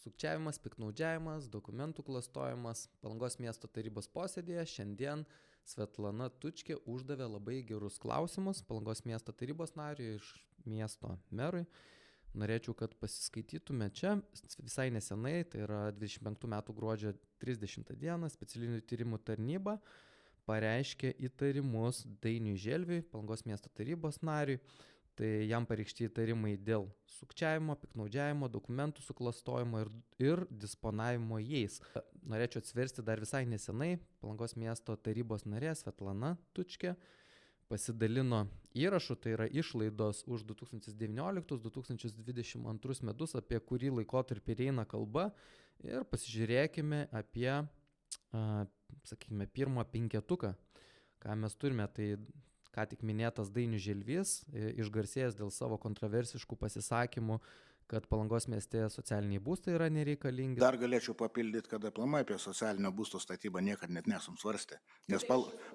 Sukčiavimas, piktnaudžiavimas, dokumentų klastojimas. Palangos miesto tarybos posėdėje šiandien Svetlana Tučkė uždavė labai gerus klausimus Palangos miesto tarybos nariui iš miesto merui. Norėčiau, kad pasiskaitytume čia. Visai nesenai, tai yra 25 metų gruodžio 30 dieną, specialinių tyrimų tarnyba pareiškė įtarimus Dainiui Želviui, Palangos miesto tarybos nariui. Tai jam pareikšti įtarimai dėl sukčiavimo, piktnaudžiavimo, dokumentų suklastojimo ir disponavimo jais. Norėčiau atsiversti dar visai nesenai. Palangos miesto tarybos narė Svetlana Tučkė pasidalino įrašu, tai yra išlaidos už 2019-2022 metus, apie kurį laikotarpį eina kalba. Ir pasižiūrėkime apie, sakykime, pirmą penketuką, ką mes turime. Tai ką tik minėtas Dainius Želvys, išgarsėjęs dėl savo kontroversiškų pasisakymų, kad Palangos mieste socialiniai būstai yra nereikalingi. Dar galėčiau papildyti, kad aplamai apie socialinio būsto statybą niekad net nesam svarstę, nes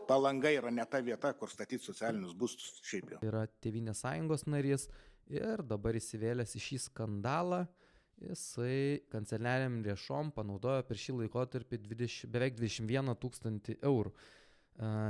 Palanga yra ne ta vieta, kur statyti socialinius būstus šiaip jau. Yra Tėvynės sąjungos narys ir dabar įsivėlęs į šį skandalą. Jisai kanceliariniam lėšom panaudojo per šį laikotarpį beveik 21 000 eurų.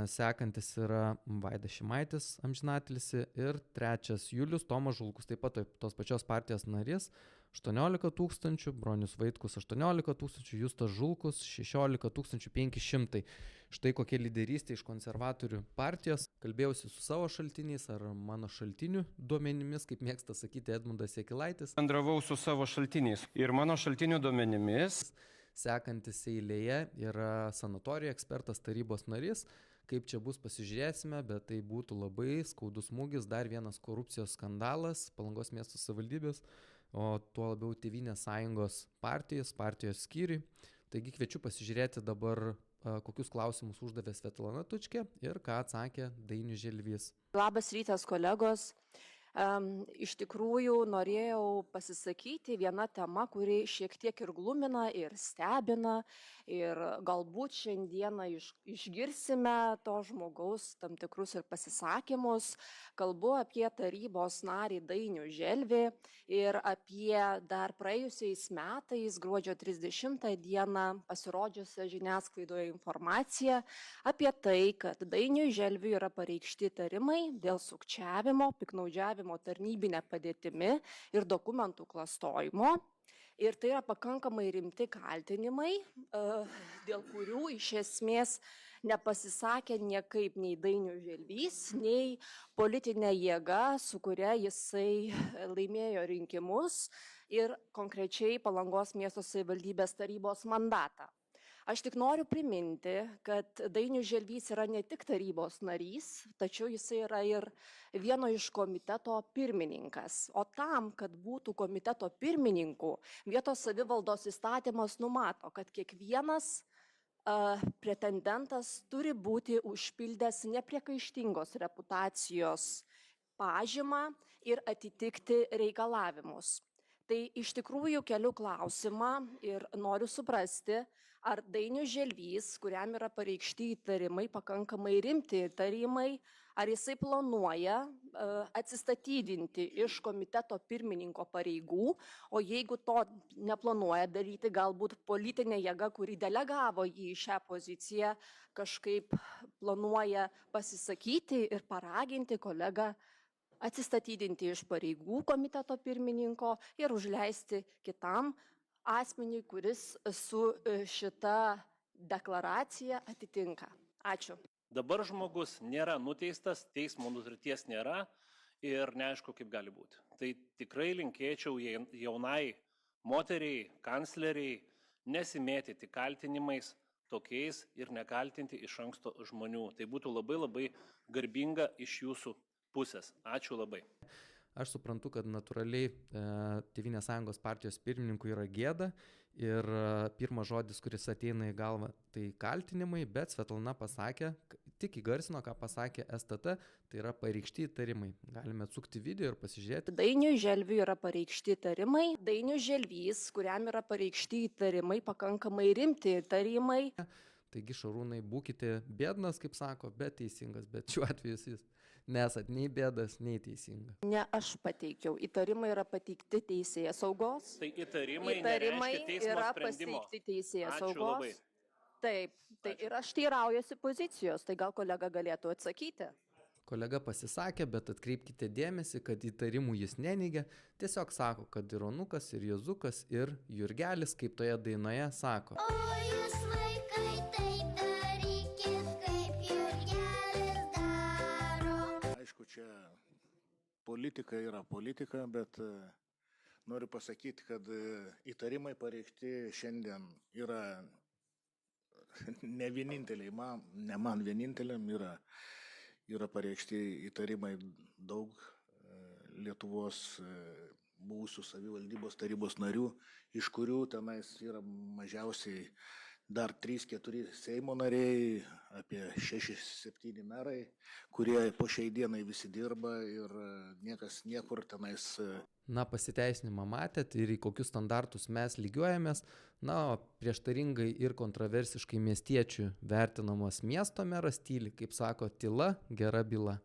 Sekantis yra Vaidas Šimaitis, amžinatilsį, ir trečias Julius Tomas Žulkus, taip pat tos pačios partijos narys, 18 000, Bronius Vaitkus 18 000, Justas Žulkus 16 500. Štai kokia lyderystė iš konservatorių partijos. Kalbėjausi su savo šaltiniais ar mano šaltinių duomenimis, kaip mėgsta sakyti Edmundas Jakilaitis. Bendravau su savo šaltiniais ir mano šaltinių duomenimis. Sekantis eilėje yra sanatorijų ekspertas, tarybos narys. Kaip čia bus, pasižiūrėsime, bet tai būtų labai skaudus smūgis, dar vienas korupcijos skandalas Palangos miesto savivaldybės, o tuo labiau Tėvynės sąjungos partijos skyriui. Taigi kviečiu pasižiūrėti dabar, kokius klausimus uždavė Svetlana Tučkė ir ką atsakė Dainius Želvys. Labas rytas, kolegos. Iš tikrųjų norėjau pasisakyti viena tema, kuri šiek tiek ir glumina, ir stebina, ir galbūt šiandieną išgirsime to žmogaus tam tikrus ir pasisakymus. Kalbu apie tarybos narį Dainių Želvį ir apie dar praėjusiais metais, gruodžio 30 dieną, pasirodžiusią žiniasklaidoje informaciją apie tai, kad Dainiui Želviui yra pareikšti įtarimai dėl sukčiavimo, piktnaudžiavimo tarnybinė padėtimi ir dokumentų klastojimo. Ir tai yra pakankamai rimti kaltinimai, dėl kurių iš esmės nepasisakė niekaip nei Dainius Želvys, nei politinė jėga, su kuria jisai laimėjo rinkimus ir konkrečiai Palangos miesto savivaldybės tarybos mandatą. Aš tik noriu priminti, kad Dainius Želvys yra ne tik tarybos narys, tačiau jisai yra ir vieno iš komiteto pirmininkas. O tam, kad būtų komiteto pirmininku, vietos savivaldos įstatymas numato, kad kiekvienas pretendentas turi būti užpildęs nepriekaištingos reputacijos pažymą ir atitikti reikalavimus. Tai iš tikrųjų keliu klausimą ir noriu suprasti, ar Dainius Želvys, kuriam yra pareikšti įtarimai, pakankamai rimti įtarimai, ar jisai planuoja atsistatydinti iš komiteto pirmininko pareigų, o jeigu to neplanuoja daryti, galbūt politinė jėga, kuri delegavo jį į šią poziciją, kažkaip planuoja pasisakyti ir paraginti kolegą atsistatydinti iš pareigų komiteto pirmininko ir užleisti kitam asmeniui, kuris su šita deklaracija atitinka. Ačiū. Dabar žmogus nėra nuteistas, teismo nutarties nėra ir neaišku, kaip gali būti. Tai tikrai linkėčiau jaunai moteriai, kancleriai nesimėtyti kaltinimais tokiais ir nekaltinti iš anksto žmonių. Tai būtų labai labai garbinga iš jūsų pusės. Ačiū labai. Aš suprantu, kad natūraliai Tėvynės sąjungos partijos pirmininkui yra gėda ir pirmas žodis, kuris ateina į galvą, tai kaltinimai, bet Svetlana pasakė, tik įgarsino, ką pasakė STT, tai yra pareikšti įtarimai. Galime atsukti video ir pasižiūrėti. Dainiui Želviui yra pareikšti įtarimai. Dainius Želvys, kuriam yra pareikšti įtarimai, pakankamai rimti įtarimai. Taigi, Šarūnai, būkite biednas, kaip sako, bet teisingas, bet šiuo atveju jis nesat nei bėdas, nei teisinga. Ne aš pateikiau, įtarimai yra pateikti teisėjas saugos. Tai įtarimai Įtarimai nereiškia teismo yra sprendimo. pateikti teisėjas Ačiū labai. saugos. Taip, tai ir aš teiraujuosi pozicijos, tai gal kolega galėtų atsakyti. Kolega pasisakė, bet atkreipkite dėmesį, kad įtarimų jis neneigia, tiesiog sako, kad ir Onukas, ir Jozukas, ir Jurgelis, kaip toje dainoje, sako. O jūs vaikai taip darykit, kaip Jurgelis daro. Aišku, čia politika yra politika, bet noriu pasakyti, kad įtarimai pareikšti šiandien yra ne vieninteliai, ne man vieninteliam yra pareikšti įtarimai daug Lietuvos buvusių savivaldybos tarybos narių, iš kurių tenais yra mažiausiai dar 3-4 Seimo nariai, apie 6-7 merai, kurie po šiai dienai visi dirba ir niekas niekur tenais. Na, pasiteisinimą matėt ir į kokius standartus mes lygiuojamės. Na, o prieštaringai ir kontroversiškai miestiečių vertinamas miesto meras tyli, kaip sako, tyla gera byla.